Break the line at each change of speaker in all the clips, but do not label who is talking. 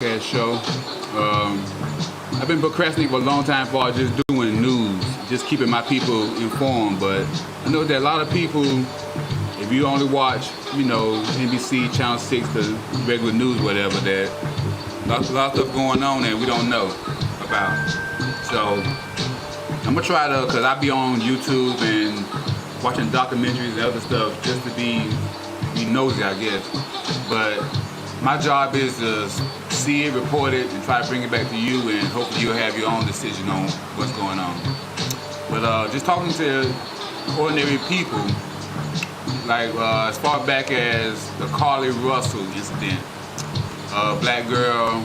podcast show. I've been procrastinating for a long time for just doing news, just keeping my people informed. But I know that a lot of people, if you only watch, NBC, Channel 6, the regular news, whatever, that a lot of stuff going on that we don't know about. So I'm gonna try to, cause I be on YouTube and watching documentaries and other stuff just to be nosy, I guess. But my job is to see it, report it, and try to bring it back to you, and hopefully you'll have your own decision on what's going on. But just talking to ordinary people, like as far back as the Carly Russell incident, black girl,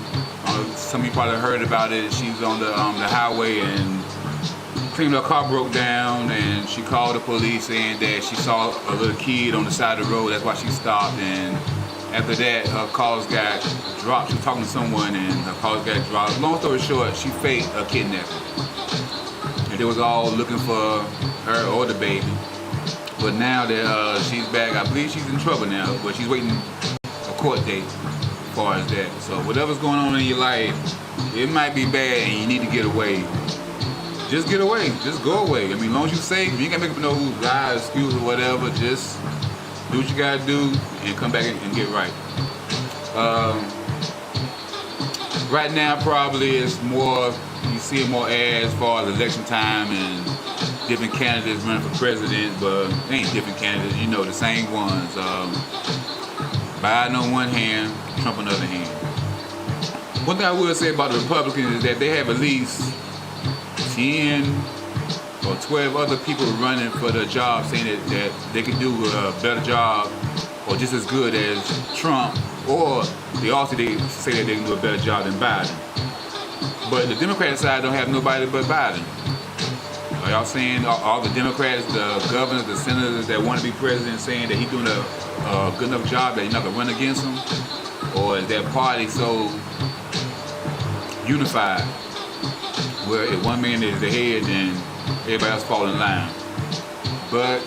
some of you probably heard about it. She was on the highway and claimed her car broke down, and she called the police saying that she saw a little kid on the side of the road. That's why she stopped. And after that, her calls got dropped. She was talking to someone, and her calls got dropped. Long story short, she faked a kidnapping, and they was all looking for her or the baby. But now that she's back, I believe she's in trouble now. But she's waiting a court date as far as that. So whatever's going on in your life, it might be bad, and you need to get away. Just get away. Just go away. I mean, as long as you're safe, you ain't gotta make up no lie, excuse or whatever. Just do what you gotta do and come back and get right. Right now, probably it's more, you see more ads as far as election time and different candidates running for president, but they ain't different candidates, the same ones. Biden on one hand, Trump on the other hand. One thing I will say about the Republicans is that they have at least 10 or 12 other people running for the job, saying that they can do a better job or just as good as Trump, or they say that they can do a better job than Biden. But the Democratic side don't have nobody but Biden. Are y'all saying all the Democrats, the governors, the senators that want to be president, saying that he's doing a good enough job that you're not going to run against him? Or is that party so unified where if one man is the head, then everybody else fall in line? But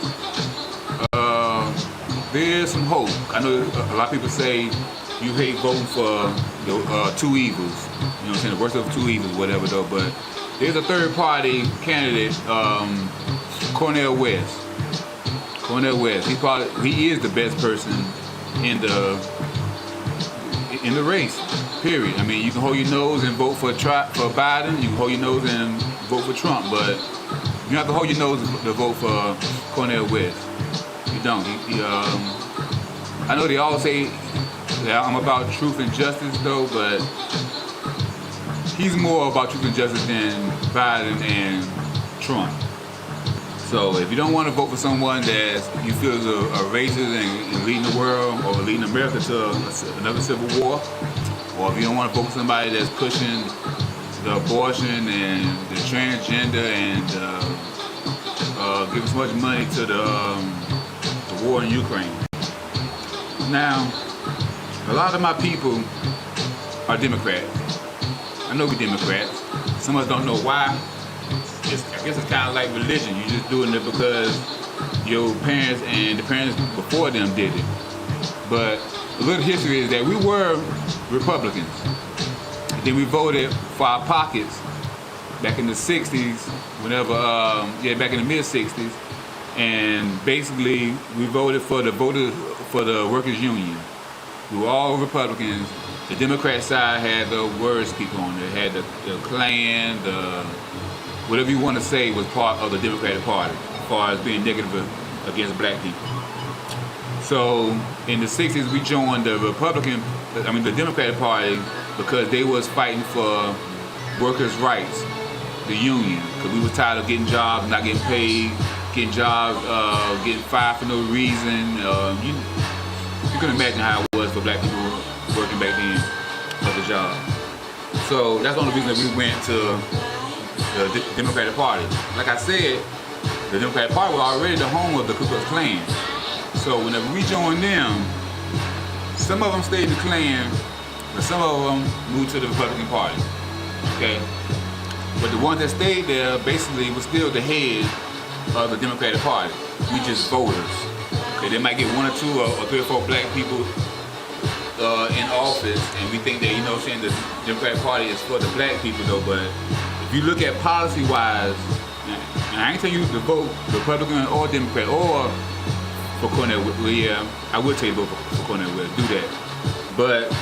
there's some hope. I know a lot of people say you hate voting for the two evils. You know what I'm saying? The worst of two evils, whatever though. But there's a third party candidate, Cornel West. Cornel West. He is the best person in the race. Period. I mean, you can hold your nose and vote for Biden. You can hold your nose and vote for Trump, but you don't have to hold your nose to vote for Cornel West. You don't. I know they all say that I'm about truth and justice, though, but he's more about truth and justice than Biden and Trump. So if you don't want to vote for someone that you feel is a racist and leading the world or leading America to another civil war, or if you don't want to vote for somebody that's pushing the abortion and the transgender and giving so much money to the war in Ukraine. Now, a lot of my people are Democrats. I know we're Democrats. Some of us don't know why. I guess it's kind of like religion. You're just doing it because your parents and the parents before them did it. But a little history is that we were Republicans. Then we voted for our pockets back in the 60s, back in the mid-60s. And basically, we voted for the workers' union. We were all Republicans. The Democrat side had the worst people on it. It had the Klan, whatever you want to say was part of the Democratic Party, as far as being negative against black people. So in the 60s, we joined the Democratic Party because they was fighting for workers' rights, the union, because we was tired of getting jobs, not getting paid, getting jobs, getting fired for no reason. You can imagine how it was for black people working back then for the job. So that's the only reason that we went to the Democratic Party. Like I said, the Democratic Party was already the home of the Ku Klux Klan. So whenever we joined them, some of them stayed in the Klan, but some of them moved to the Republican Party. Okay? But the ones that stayed there basically was still the head of the Democratic Party. We just voters. Okay, they might get one or two or three or four black people in office, and we think that, you know what I'm saying, the Democratic Party is for the black people though, but if you look at policy-wise, and I ain't telling you to vote Republican or Democrat or for Cornel West. Well, yeah, I would tell you to vote for Cornel West, do that. But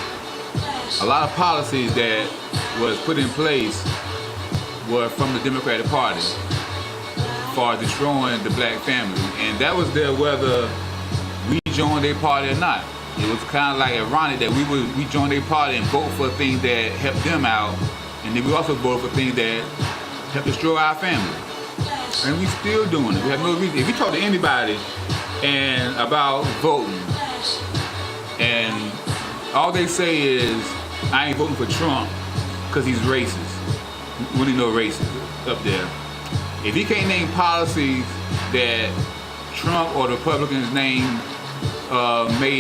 a lot of policies that was put in place were from the Democratic Party as far as destroying the black family. And that was there whether we joined their party or not. It was kind of like ironic that we joined their party and vote for things that helped them out, and then we also vote for things that help destroy our family. And we still doing it. We have no reason. If you talk to anybody and about voting, and all they say is, I ain't voting for Trump because he's racist. We know racist up there. If he can't name policies that Trump or the Republicans made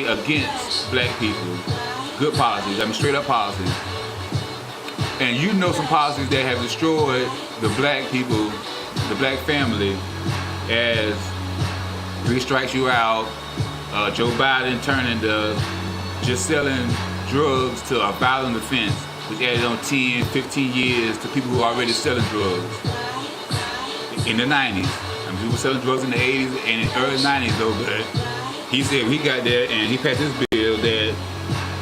against black people, good policies, I mean straight up policies, and you know some policies that have destroyed the black people, the black family, as 3 strikes you out, Joe Biden turning to just selling drugs to a violent offense, which added on 10, 15 years to people who are already selling drugs. In the 90s. I mean, people were selling drugs in the 80s and in the early 90s though, but he said he got there and he passed this bill that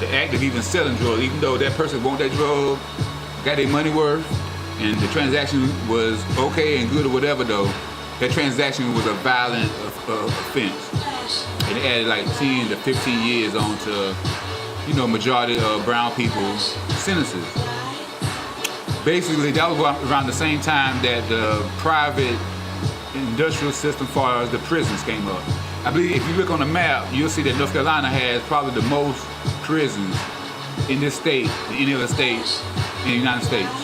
the act of even selling drugs, even though that person want that drug, got their money worth, and the transaction was okay and good or whatever though, that transaction was a violent offense. And it added like 10 to 15 years on to, you know, majority of brown people's sentences. Basically, that was around the same time that the private industrial system as far as the prisons came up. I believe if you look on the map, you'll see that North Carolina has probably the most prisons in this state than any other states in the United States.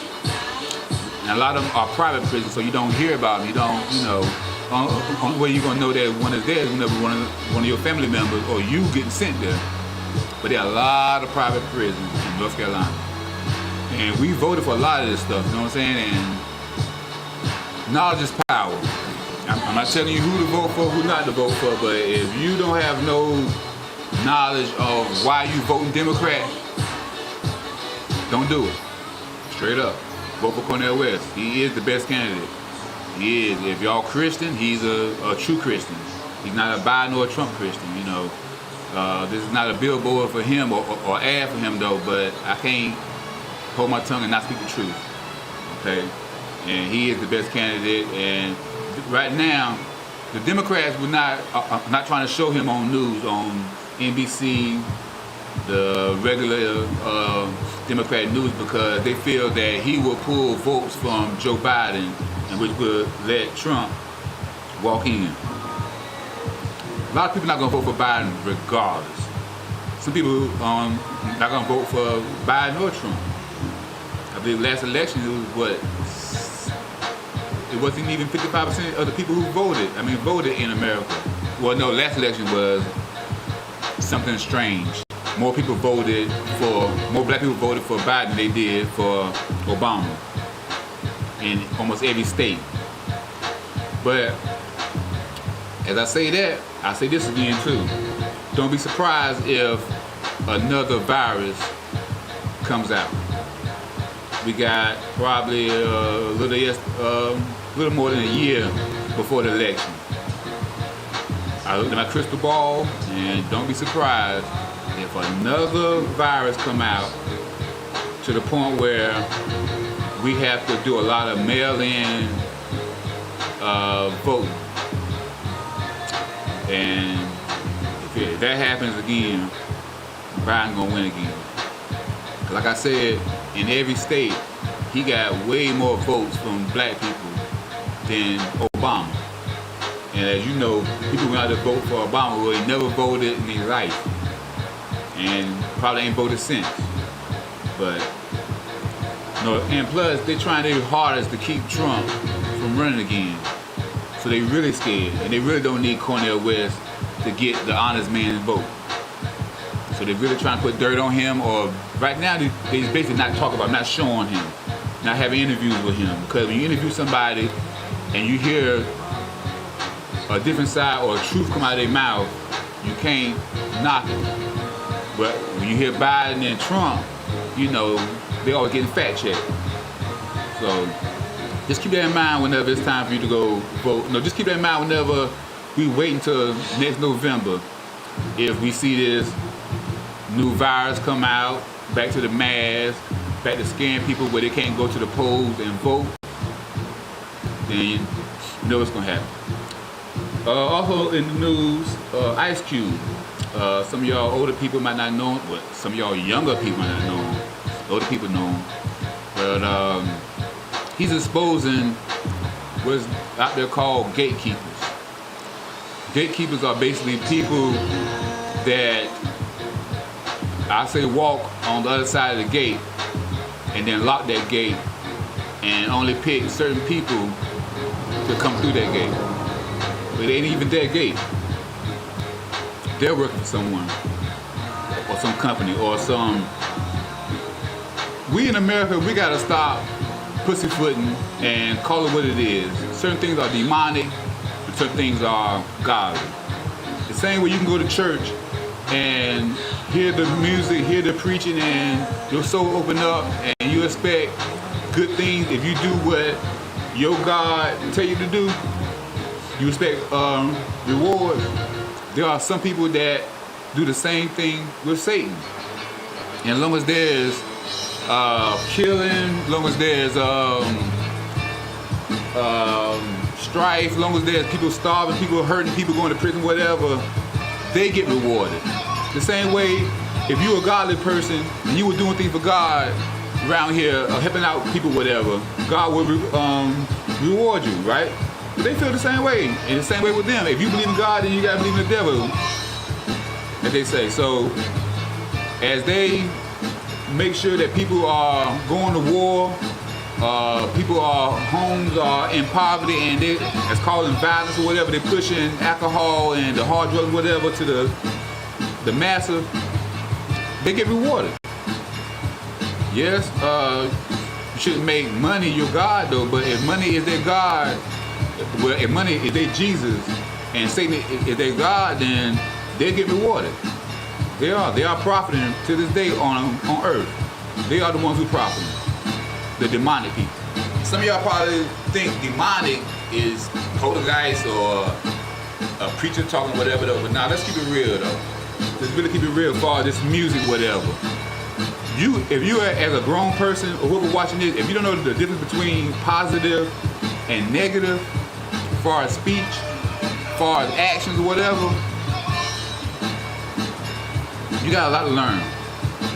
And a lot of them are private prisons, so you don't hear about them. You don't, you know, only way you're gonna know that one is there is whenever one of your family members or you getting sent there. But there are a lot of private prisons in North Carolina. And we voted for a lot of this stuff, you know what I'm saying? And knowledge is power. I'm not telling you who to vote for, who not to vote for, but if you don't have no knowledge of why you voting Democrat, don't do it. Straight up. Vote for Cornel West. He is the best candidate. He is. If y'all Christian, he's a true Christian. He's not a Biden or a Trump Christian, you know. This is not a billboard for him or ad for him though, but I can't hold my tongue and not speak the truth, okay? And he is the best candidate, and right now, the Democrats were not trying to show him on news, on NBC, the regular Democrat news, because they feel that he will pull votes from Joe Biden, and which would let Trump walk in. A lot of people not gonna vote for Biden regardless. Some people not gonna vote for Biden or Trump. I believe last election it was what? It wasn't even 55% of the people who voted in America. Well, no, last election was something strange. More black people voted for Biden than they did for Obama in almost every state. But as I say that, I say this again too. Don't be surprised if another virus comes out. We got probably a little more than a year before the election. I looked at my crystal ball, and don't be surprised if another virus come out to the point where we have to do a lot of mail-in voting. And if that happens again, Biden gonna win again. Like I said, in every state, he got way more votes from black people than Obama. And as you know, people went out to vote for Obama who never voted in his life. And probably ain't voted since. But, no, and plus, they're trying their hardest to keep Trump from running again. So they really scared, and they really don't need Cornel West to get the honest man's vote. So they're really trying to put dirt on him, or right now they basically not talking about, not showing him, not having interviews with him. Because when you interview somebody and you hear a different side or a truth come out of their mouth, you can't knock it. But when you hear Biden and Trump, you know, they always getting fact checked. So just keep that in mind whenever it's time for you to go vote. No, just keep that in mind whenever we wait until next November. If we see this new virus come out, back to the mask, back to scaring people where they can't go to the polls and vote, then you know what's gonna happen. Also in the news, Ice Cube. Some of y'all older people might not know him, but some of y'all younger people might not know him. Older people know him. But he's exposing what's out there called gatekeepers. Gatekeepers are basically people that I say walk on the other side of the gate and then lock that gate and only pick certain people to come through that gate. But it ain't even that gate. They're working for someone or some company or some. We in America, we gotta stop pussyfooting and call it what it is. Certain things are demonic and certain things are godly. The same way you can go to church and hear the music, hear the preaching, and your soul open up and you expect good things if you do what your God tell you to do. You expect rewards. There are some people that do the same thing with Satan. And as long as there's killing, as long as there's strife, as long as there's people starving, people hurting, people going to prison, whatever, they get rewarded. The same way, if you're a godly person and you were doing things for God around here, helping out people, whatever, God will reward you, right? But they feel the same way, and the same way with them. If you believe in God, then you gotta believe in the devil, as they say. So, as they make sure that people are going to war, people homes are in poverty, and it's causing violence or whatever, they're pushing alcohol and the hard drugs, whatever, to the masses, they get rewarded. Yes, you shouldn't make money your God though, but if money is their God, well, if money is their Jesus and Satan is their God, then they get rewarded. They are profiting to this day on earth. They are the ones who profit. The demonic people. Some of y'all probably think demonic is poltergeist or a preacher talking whatever though, but now let's keep it real though. Let's really keep it real as far as this music, whatever. If you as a grown person or whoever watching this, if you don't know the difference between positive and negative, as far as speech, as far as actions or whatever, you got a lot to learn.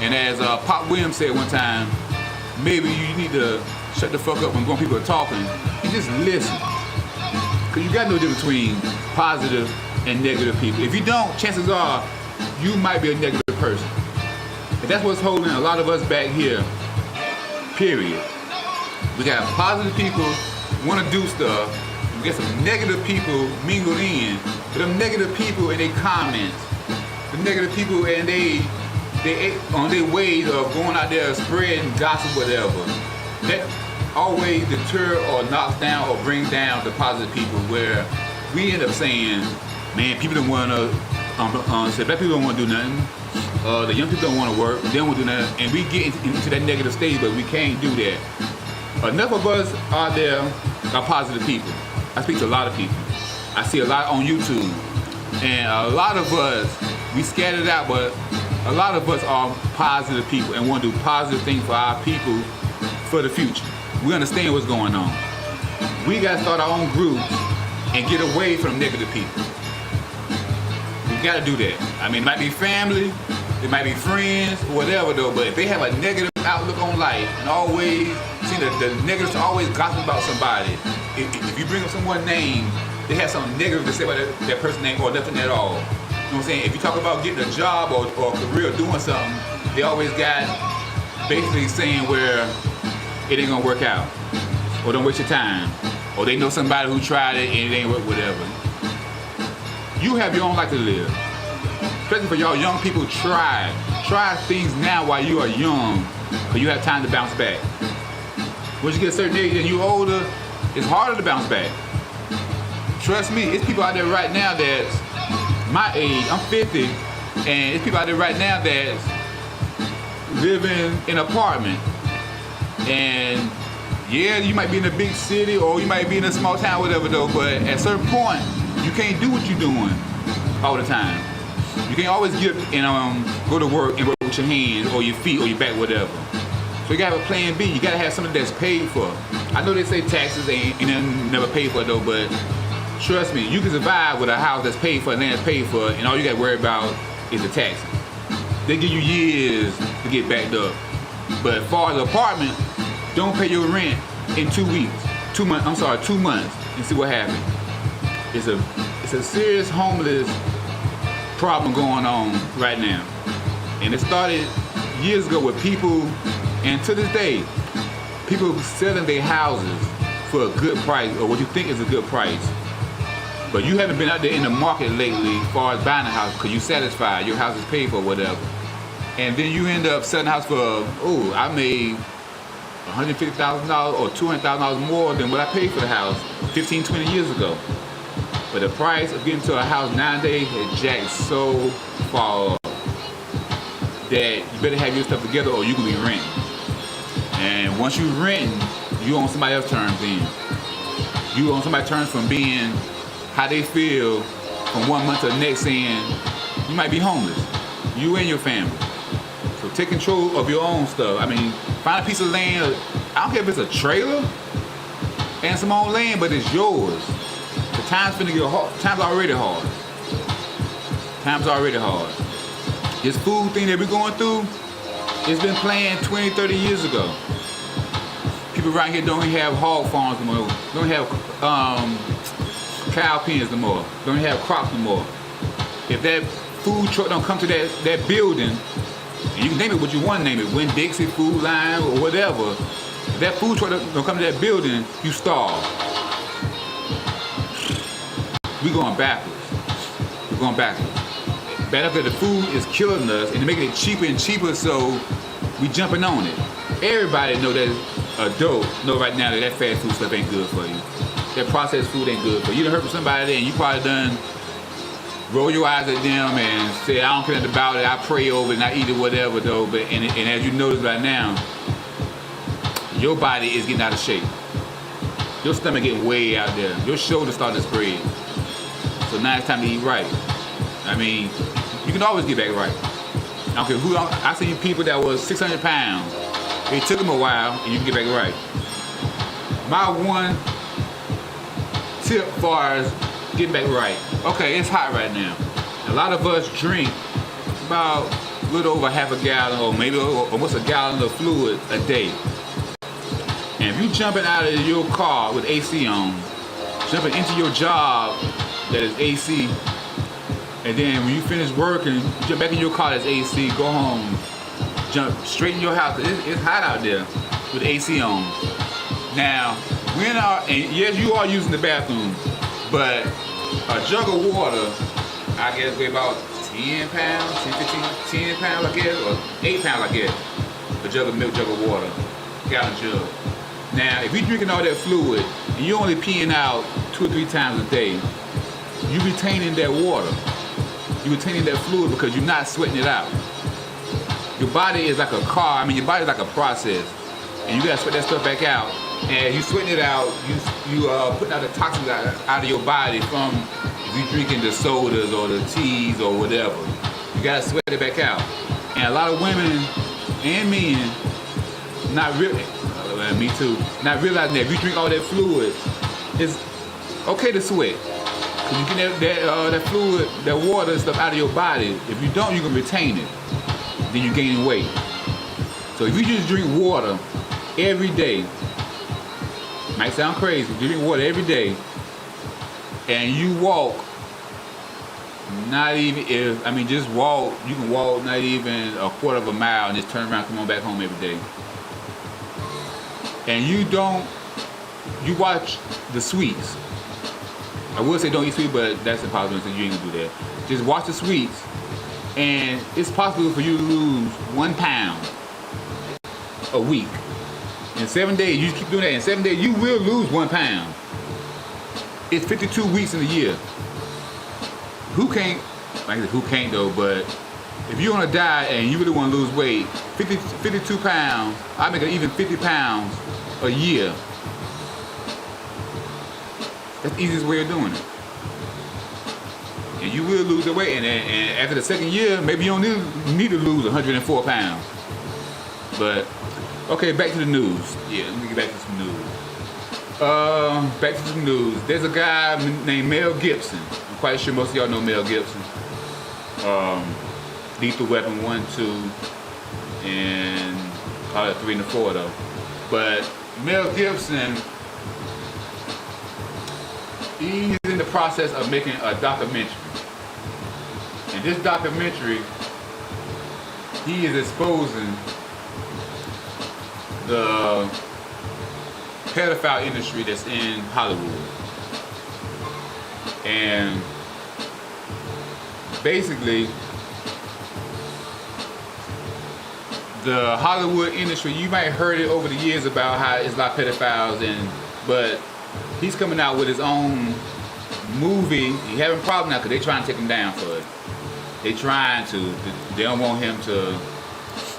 And as Pop Williams said one time, maybe you need to shut the fuck up when grown people are talking and just listen. Because you got no difference between positive and negative people. If you don't, chances are you might be a negative person. And that's what's holding a lot of us back here, period. We got positive people want to do stuff. We got some negative people mingled in. But them negative people and their comments, the negative people and they on their ways of going out there spreading gossip, whatever, that always deter or knocks down or brings down the positive people, where we end up saying, man, people don't want to, say black people don't want to do nothing, the young people don't want to work, they don't want to do nothing, and we get into that negative stage, but we can't do that. Enough of us out there are positive people. I speak to a lot of people. I see a lot on YouTube, and a lot of us, we scattered out, but a lot of us are positive people and want to do positive things for our people for the future. We understand what's going on. We got to start our own groups and get away from negative people. We got to do that. I mean, it might be family, it might be friends, whatever though, but if they have a negative outlook on life and always see the negatives, always gossip about somebody, if you bring up someone's name, they have something negative to say about that person's name or nothing at all. You know what I'm saying? If you talk about getting a job or a career doing something, they always got basically saying where it ain't gonna work out, or don't waste your time, or they know somebody who tried it and it ain't work, whatever. You have your own life to live. Especially for y'all young people, try things now while you are young, because you have time to bounce back. Once you get a certain age and you older, it's harder to bounce back. Trust me, it's people out there right now that's my age, I'm 50, And it's people out there right now that's living in an apartment. And yeah, you might be in a big city or you might be in a small town, whatever though, but at a certain point, you can't do what you're doing all the time. You can't always get up and go to work and work with your hands or your feet or your back, whatever. So you gotta have a plan B. You gotta have something that's paid for. I know they say taxes ain't never paid for though, but trust me, you can survive with a house that's paid for, land that's paid for, and all you gotta worry about is the taxes. They give you years to get backed up. But as far as the apartment, don't pay your rent in 2 weeks. 2 months, I'm sorry, 2 months, and see what happens. It's a serious homeless problem going on right now. And it started years ago with people, and to this day, people selling their houses for a good price, or what you think is a good price. But you haven't been out there in the market lately as far as buying a house because you're satisfied, your house is paid for, whatever. And then you end up selling a house for, I made $150,000 or $200,000 more than what I paid for the house 15, 20 years ago. But the price of getting to a house nowadays has jacked so far that you better have your stuff together or you can be renting. And once you're renting, you on somebody else's terms then. You on somebody's terms from being how they feel from 1 month to the next, saying you might be homeless, you and your family. So take control of your own stuff. I mean, find a piece of land, I don't care if it's a trailer and some old land, but it's yours. The time's finna get hard. Time's already hard. Time's already hard. This food thing that we're going through, it's been planned 20, 30 years ago. People around here don't even have hog farms no more. Don't have cow pens no more. Don't have crops no more. If that food truck don't come to that building, and you can name it what you want to name it, Winn-Dixie, Food Line, or whatever, if that food truck don't come to that building, you starve. We're going backwards. We're going backwards. Benefit of the food is killing us and making it cheaper and cheaper, so we jumping on it. Everybody know that adult know right now that fast food stuff ain't good for you. That processed food ain't good for you. You done heard from somebody there and you probably done roll your eyes at them and say, I don't care nothing about it, I pray over it and I eat it, whatever though. But and as you notice right now, your body is getting out of shape. Your stomach getting way out there. Your shoulders starting to spread. So now it's time to eat right. I mean, you can always get back right. I don't care who, I seen people that was 600 pounds. It took them a while and you can get back right. My one tip as far as getting back right. Okay, it's hot right now. A lot of us drink about a little over half a gallon or maybe almost a gallon of fluid a day. And if you jumping out of your car with AC on, jumping into your job that is AC, and then when you finish working, you jump back in your car that's AC, go home, jump straight in your house. It's hot out there with AC on. Now, and yes, you are using the bathroom, but a jug of water, I guess, weigh about 10 pounds, 10, 15, 10 pounds, I guess, or 8 pounds, I guess. A jug of milk, jug of water, gallon jug. Now, if you're drinking all that fluid, and you're only peeing out 2 or 3 times a day, you're retaining that water. You're retaining that fluid because you're not sweating it out. Your body is like a car, your body is like a process. And you gotta sweat that stuff back out. And you sweating it out, you putting out the toxins out of your body from if you're drinking the sodas or the teas or whatever. You gotta sweat it back out. And a lot of women and men, not really, me too, not realizing that if you drink all that fluid, it's okay to sweat. Cause you get that fluid, that water and stuff out of your body. If you don't, you can retain it. Then you're gaining weight. So if you just drink water every day, might sound crazy, you drink water every day, and you walk, not even just walk, you can walk not even a quarter of a mile and just turn around, come on back home every day. And you watch the sweets. I would say don't eat sweets, but that's impossible, so you ain't gonna do that. Just watch the sweets, and it's possible for you to lose 1 pound a week. In 7 days, you keep doing that. In 7 days, you will lose 1 pound. It's 52 weeks in a year. Who can't though, but if you're on a diet and you really want to lose weight, 52 pounds, I make even 50 pounds a year. That's the easiest way of doing it. And you will lose the weight, and after the second year, maybe you don't need to lose 104 pounds. But, okay, back to the news. Yeah, let me get back to some news. Back to some news. There's a guy named Mel Gibson. I'm quite sure most of y'all know Mel Gibson. Lethal Weapon 1, 2, and probably 3 and 4 though. But Mel Gibson, he's in the process of making a documentary. And this documentary, he is exposing the pedophile industry that's in Hollywood. And basically, the Hollywood industry, you might have heard it over the years about how it's a lot of pedophiles, but he's coming out with his own movie. He having a problem now because they're trying to take him down for it. They trying to. They don't want him to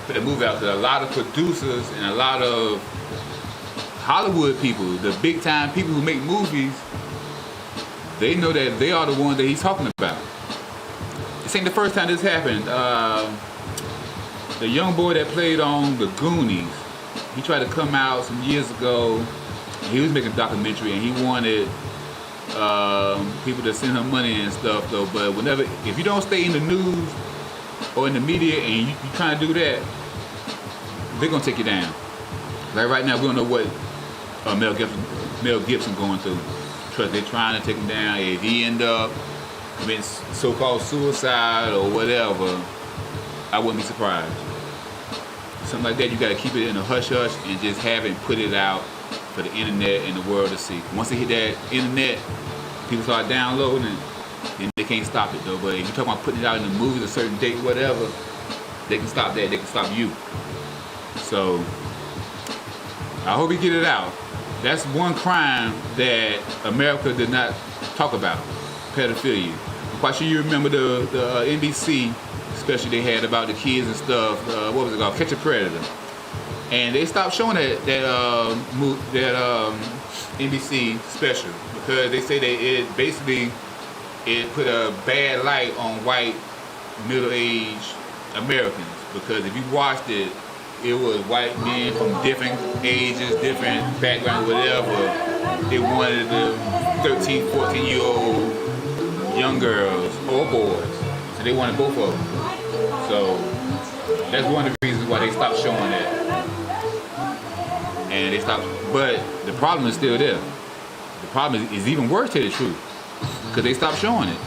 put a movie out because a lot of producers and a lot of Hollywood people, the big time people who make movies, they know that they are the ones that he's talking about. This ain't the first time this happened. The young boy that played on The Goonies, he tried to come out some years ago. He was making a documentary and he wanted people to send him money and stuff though. But if you don't stay in the news or in the media and you trying to do that, they're gonna take you down. Like right now, we don't know what Mel Gibson going through. Because they're trying to take him down. If he end up committing so-called suicide or whatever, I wouldn't be surprised. Something like that, you gotta keep it in a hush-hush and just have it, put it out for the internet and the world to see. Once they hit that internet, people start downloading it, then they can't stop it though. But if you're talking about putting it out in the movies, a certain date, whatever, they can stop that, they can stop you. So, I hope you get it out. That's one crime that America did not talk about, pedophilia. I'm quite sure you remember the NBC special they had about the kids and stuff. What was it called? Catch a Predator. And they stopped showing that NBC special because they say that it put a bad light on white middle-aged Americans. Because if you watched it, it was white men from different ages, different backgrounds, whatever. They wanted the 13, 14-year-old young girls or boys. So they wanted both of them. So that's one of the reasons why they stopped showing that. And they stopped, but the problem is still there. The problem is even worse, to tell the truth, because they stopped showing it.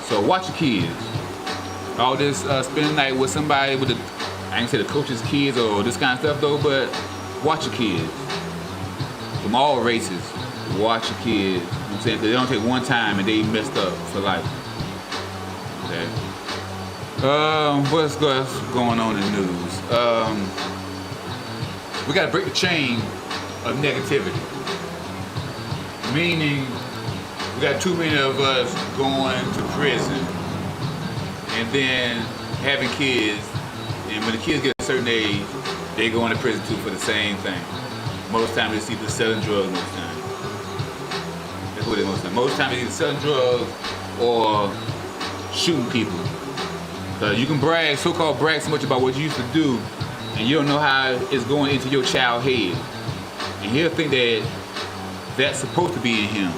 So watch your kids. All this spending the night with somebody with the, I ain't say the coach's kids or this kind of stuff though, but watch your kids. From all races, watch your kids. You know what I'm saying? Because they don't take one time and they messed up for life. Okay. What's going on in the news? We gotta break the chain of negativity. Meaning, we got too many of us going to prison and then having kids. And when the kids get a certain age, they go into prison too for the same thing. Most times it's either selling drugs most times. That's what it is most times. Most times it's either selling drugs or shooting people. You can brag, so-called brag so much about what you used to do, and you don't know how it's going into your child's head. And he'll think that that's supposed to be in him.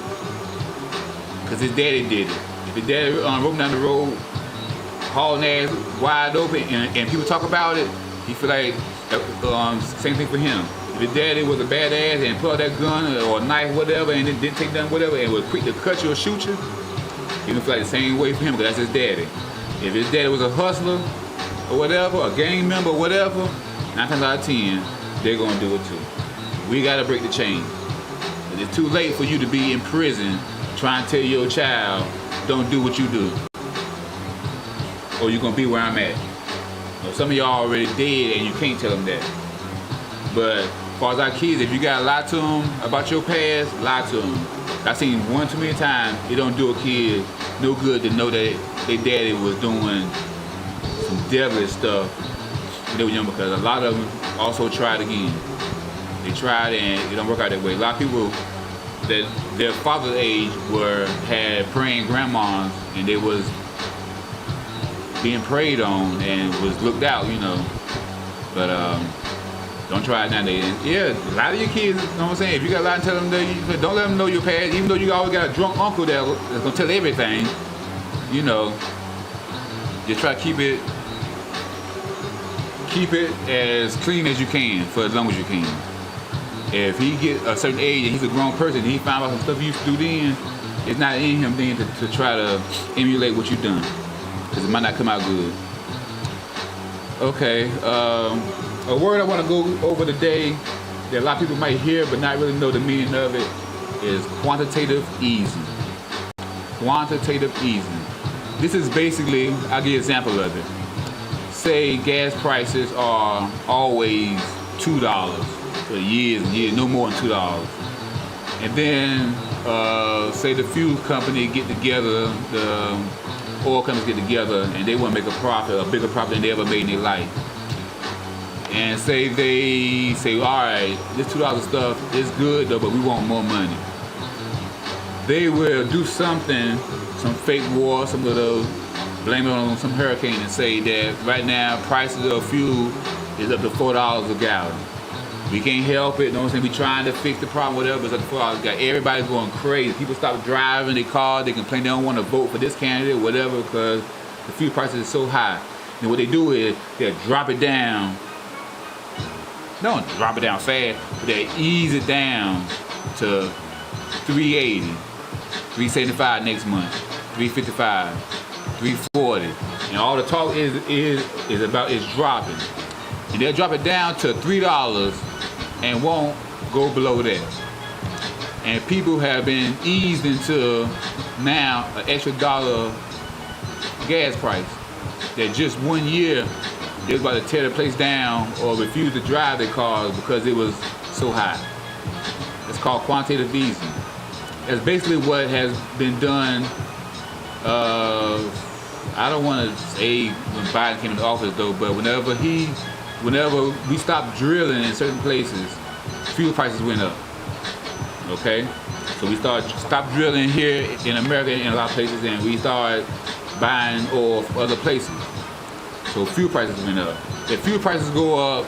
Because his daddy did it. If his daddy rode down the road, hauling ass wide open, and people talk about it, he feel like same thing for him. If his daddy was a badass and pulled that gun or a knife, whatever, and it didn't take down whatever, and was quick to cut you or shoot you, he gonna feel like the same way for him, because that's his daddy. If his daddy was a hustler or whatever, a gang member or whatever, 9 times out of 10, they're gonna do it too. We gotta break the chain. It's too late for you to be in prison trying to tell your child, don't do what you do, or you're gonna be where I'm at. Some of y'all already dead and you can't tell them that. But as far as our kids, if you gotta lie to them about your past, lie to them. I've seen one too many times, it don't do a kid no good to know that their daddy was doing some devilish stuff when they were young, because a lot of them also tried again. They tried and it don't work out that way. A lot of people that their father's age had praying grandmas, and they was being prayed on and was looked out, But don't try it nowadays. And yeah, a lot of your kids, you know what I'm saying? If you got a lot to tell them, don't let them know your past, even though you always got a drunk uncle that's gonna tell everything. Just try to keep it as clean as you can for as long as you can. If he get a certain age and he's a grown person and he find out some stuff you used to do then, it's not in him then to try to emulate what you've done, because it might not come out good. Okay, a word I want to go over today that a lot of people might hear but not really know the meaning of it is quantitative easing. Quantitative easing. This is basically, I'll give you an example of it. Say gas prices are always $2 for years and years, no more than $2. And then say the fuel company get together, the oil companies get together, and they want to make a profit, a bigger profit than they ever made in their life. And say they say, all right, this $2 stuff is good though, but we want more money. They will do something, some fake war, some little, blame it on some hurricane and say that right now prices of fuel is up to $4 a gallon. We can't help it, you know what I'm saying? We trying to fix the problem, whatever, it's up to $4 a gallon. Everybody's going crazy. People stop driving their car, they complain they don't want to vote for this candidate, whatever, because the fuel prices are so high. And what they do is they'll drop it down. They don't drop it down fast, but they ease it down to $3.80. $3.75 next month, $3.55, $3.40, and all the talk is about is dropping, and they'll drop it down to $3 and won't go below that. And people have been eased into now an extra dollar gas price that just 1 year they was about to tear the place down or refuse to drive their cars because it was so high. It's called quantitative easing. That's basically what has been done. I don't want to say when Biden came into office though, but whenever we stopped drilling in certain places, fuel prices went up. Okay, so we stopped drilling here in America in a lot of places, and we started buying oil from other places. So fuel prices went up. If fuel prices go up,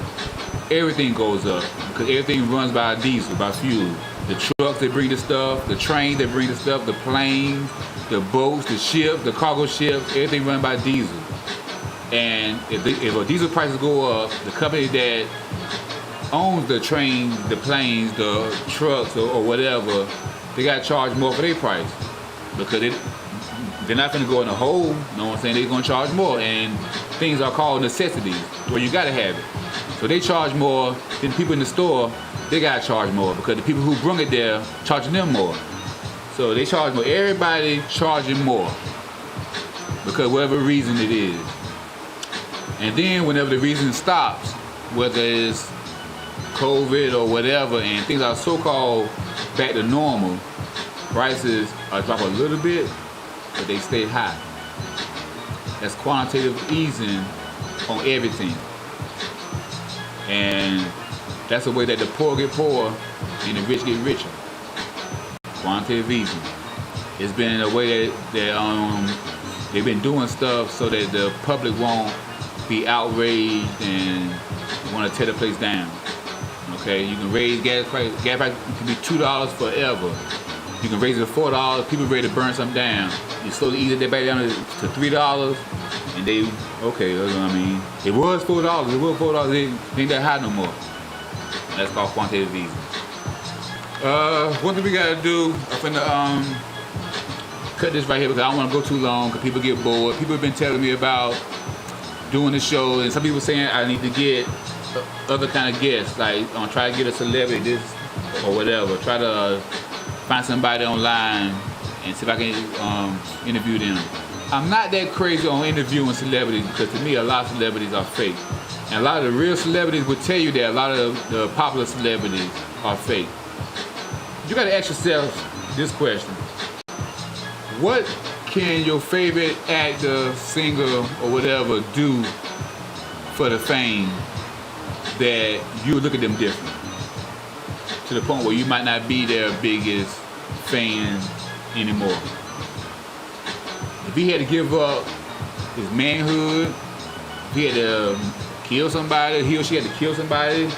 everything goes up, because everything runs by diesel, by fuel. The trucks that bring the stuff, the trains that bring the stuff, the planes, the boats, the ships, the cargo ships, everything run by diesel. And if diesel prices go up, the company that owns the trains, the planes, the trucks, or whatever, they got to charge more for their price, because they're not going to go in a hole. You know what I'm saying? They're going to charge more, and things are called necessities, where you got to have it. So they charge more than people in the store. They gotta charge more because the people who bring it there charging them more. So they charge more. Everybody charging more because whatever reason it is. And then whenever the reason stops, whether it's COVID or whatever, and things are so-called back to normal, prices are drop a little bit, but they stay high. That's quantitative easing on everything. And that's the way that the poor get poor and the rich get richer. Quantitative easing. It's been a way that they've been doing stuff so that the public won't be outraged and want to tear the place down. Okay, you can raise gas price. Gas price can be $2 forever. You can raise it to $4. People ready to burn something down. You slowly ease it back down to $3, and it was $4. It was $4. It ain't that high no more. That's called quantitative easing. One thing we gotta do, I'm finna cut this right here because I don't want to go too long because people get bored. People have been telling me about doing the show, and some people saying I need to get other kind of guests, like try to get a celebrity, this or whatever. Try to find somebody online and see if I can interview them. I'm not that crazy on interviewing celebrities because to me a lot of celebrities are fake. And a lot of the real celebrities will tell you that a lot of the popular celebrities are fake. You gotta ask yourself this question. What can your favorite actor, singer, or whatever do for the fame that you look at them different? To the point where you might not be their biggest fan anymore. If he had to give up his manhood, if he had to kill somebody, he or she had to kill somebody,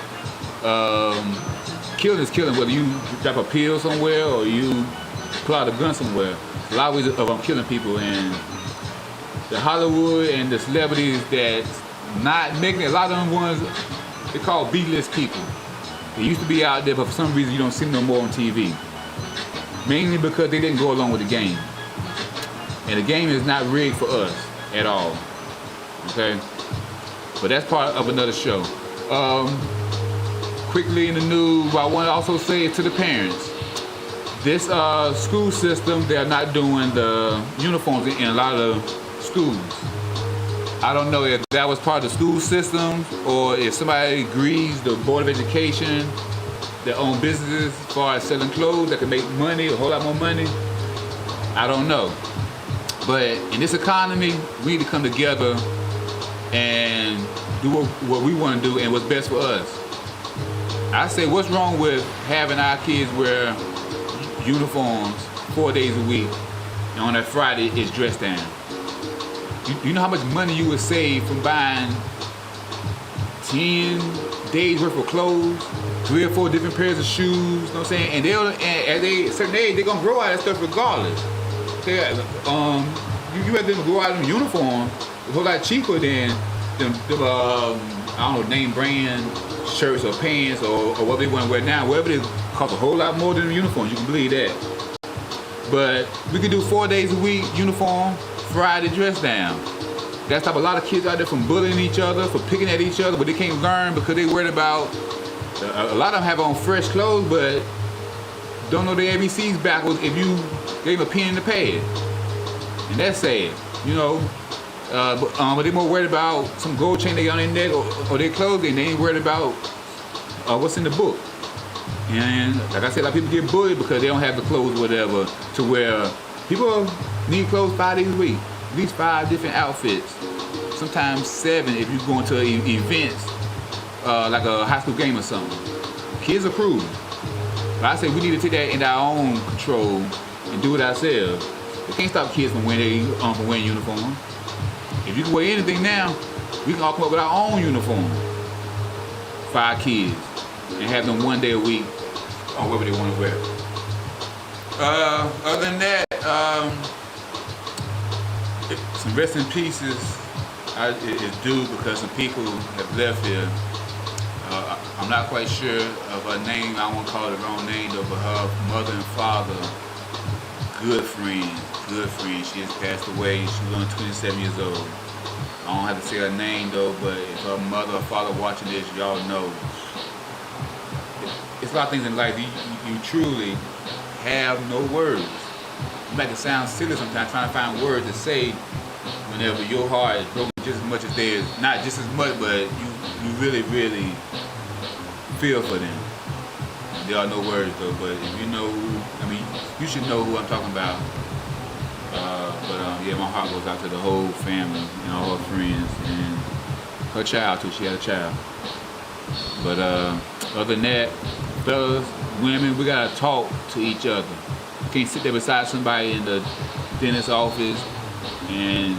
killing is killing, whether you drop a pill somewhere or you pull out a gun somewhere. A lot of ways of killing people, and the Hollywood and the celebrities that's not making it, a lot of them ones they call B-list people. They used to be out there, but for some reason you don't see them no more on TV. Mainly because they didn't go along with the game. And the game is not rigged for us at all. Okay? But that's part of another show. Quickly in the news, what I want to also say to the parents. This school system, they're not doing the uniforms in a lot of schools. I don't know if that was part of the school system or if somebody agrees, the Board of Education, their own businesses as far as selling clothes that can make money, a whole lot more money. I don't know. But in this economy, we need to come together and do what we want to do and what's best for us. I say, what's wrong with having our kids wear uniforms 4 days a week, and on that Friday it's dress down? You know how much money you would save from buying 10 days worth of clothes, 3 or 4 different pairs of shoes, you know what I'm saying? And at a certain age, they're gonna grow out of that stuff regardless. You let them grow out in uniform a whole lot cheaper than them I don't know, name brand shirts or pants or what they want to wear now. Whatever they cost a whole lot more than the uniforms, you can believe that. But we can do 4 days a week, uniform, Friday dress down. That stop a lot of kids out there from bullying each other, for picking at each other, but they can't learn because they worried about, a lot of them have on fresh clothes, but don't know the ABCs backwards if you gave them a pen in the pad. And that's sad, you know. But they're more worried about some gold chain they got on their neck or their clothing. They ain't worried about what's in the book. And like I said, a lot of people get bullied because they don't have the clothes or whatever to wear. People need clothes 5 days a week, at least 5 different outfits, sometimes 7 if you're going to events like a high school game or something. Kids approve. But I say we need to take that into our own control and do it ourselves. We can't stop kids from wearing uniform. If you can wear anything now, we can all come up with our own uniform for our kids and have them 1 day a week on whatever they want to wear. Other than that, some rest in pieces is due because some people have left here. I'm not quite sure of her name. I won't call it the wrong name though, but her mother and father, good friends. She has passed away. She was only 27 years old. I don't have to say her name though, but if her mother or father watching this, y'all know. It's a lot of things in life. You truly have no words. You make it sound silly sometimes trying to find words to say whenever your heart is broken just as much as theirs. Not just as much, but you really, really feel for them. There are no words though, but if you know who, I mean, you should know who I'm talking about. Yeah, my heart goes out to the whole family and all her friends and her child too. She had a child. But other than that, fellas, women, we gotta talk to each other. You can't sit there beside somebody in the dentist's office and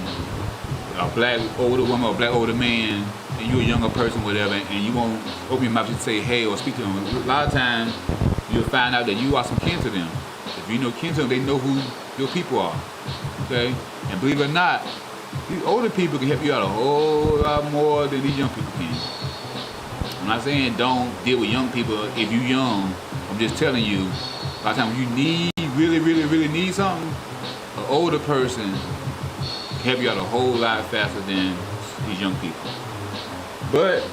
a black older woman or a black older man and you're a younger person, whatever, and you won't open your mouth and say hey or speak to them. A lot of times you'll find out that you are some kin to them. If you know kin to them, they know who your people are. Okay? And believe it or not, these older people can help you out a whole lot more than these young people can. I'm not saying don't deal with young people if you're young. I'm just telling you, a lot of times you really need something, an older person can help you out a whole lot faster than these young people. But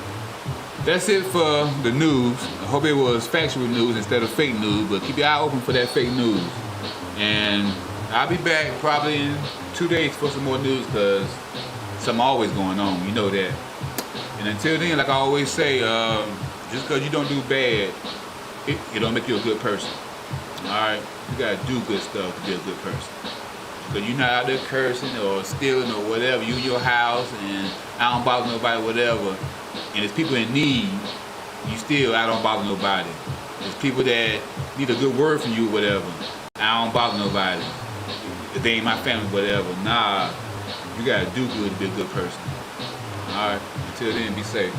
that's it for the news. I hope it was factual news instead of fake news, but keep your eye open for that fake news. And I'll be back probably in 2 days for some more news because something always going on, you know that. And until then, like I always say, just because you don't do bad, it don't make you a good person. Alright? You gotta do good stuff to be a good person. Because you're not out there cursing or stealing or whatever. You in your house and I don't bother nobody, whatever. And there's people in need, you still, I don't bother nobody. There's people that need a good word from you, whatever. I don't bother nobody. If they ain't my family, whatever. Nah, you gotta do good to be a good person. Alright, until then, be safe.